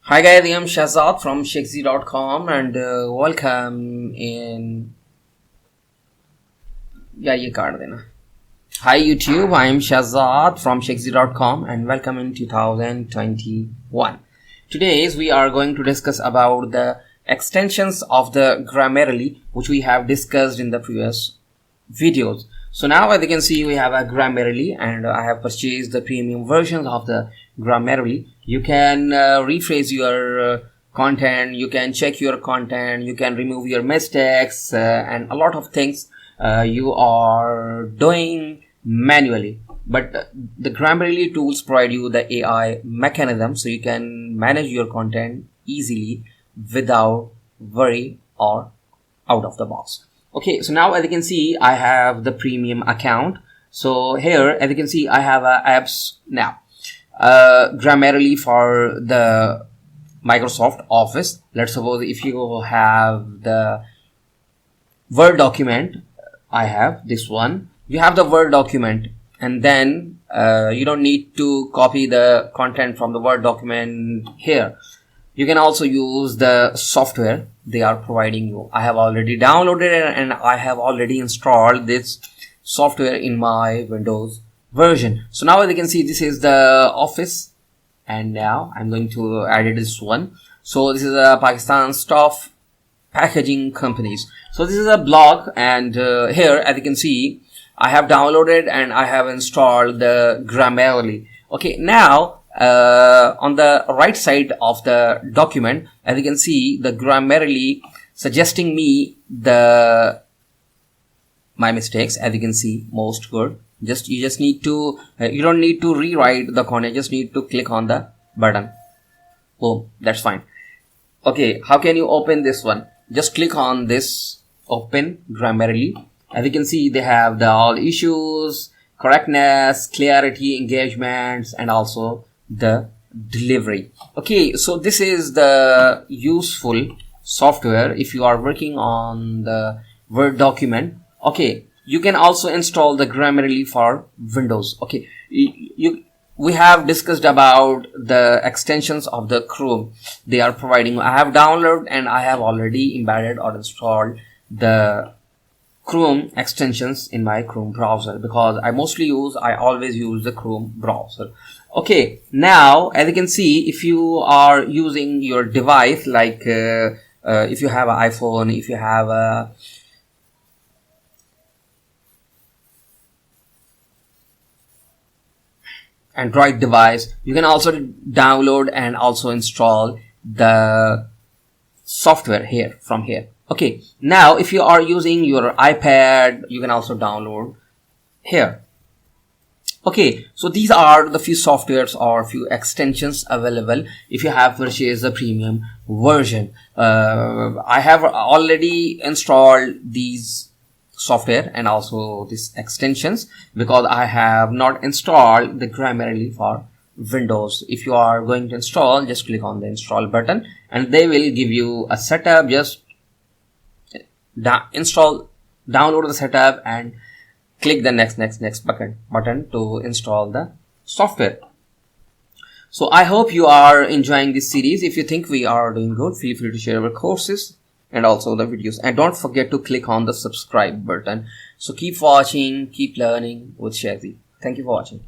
Hi guys, I am Shahzad from Shakesy.com and welcome in ये काट देना. Hi YouTube, I am Shahzad from Shakesy.com and welcome in 2021. Today we are going to discuss about the extensions of the Grammarly, which we have discussed in the previous videos. So now as you can see, we have a Grammarly and I have purchased the premium versions of the Grammarly. You can rephrase your content, you can check your content, you can remove your mistakes and a lot of things you are doing manually. But the Grammarly tools provide you the AI mechanism, so you can manage your content easily without worry or out of the box. Okay, so now as you can see, I have the premium account. So here, as you can see, I have apps now. Grammarly for the Microsoft Office. Let's suppose if you have the Word document, I have this one. You have the Word document, and then you don't need to copy the content from the Word document here. You can also use the software they are providing you. I have already downloaded it and I have already installed this software in my Windows version. So now as you can see, this is the Office, and now I'm going to add this one. So this is a Pakistan Staff Packaging Companies. So this is a blog, and here as you can see, I have downloaded and I have installed the Grammarly. Okay, now on the right side of the document, as you can see, the Grammarly suggesting me my mistakes. As you can see, most good. You just need to you don't need to rewrite the content, just need to click on the button. Boom, that's fine. Okay, how can you open this one? Just click on this open Grammarly. As you can see, they have the all issues, correctness, clarity, engagements, and also the delivery. Okay, so this is the useful software if you are working on the Word document. Okay, you can also install the Grammarly for Windows. Okay, we have discussed about the extensions of the Chrome they are providing. I have downloaded and I have already embedded or installed the Chrome extensions in my Chrome browser, because I always use the Chrome browser. Okay, now as you can see, if you are using your device, like if you have an iPhone, if you have a Android device, you can also download and also install the software here from here. Okay, now if you are using your iPad, you can also download here. Okay, so these are the few softwares or few extensions available if you have purchased the premium version. I have already installed these software and also these extensions because I have not installed the Grammarly for Windows. If you are going to install, just click on the install button and they will give you a setup. Just download the setup and click the next button to install the software. So I hope you are enjoying this series. If you think we are doing good, feel free to share our courses and also the videos, and don't forget to click on the subscribe button. So keep watching, keep learning with Shazzy. Thank you for watching.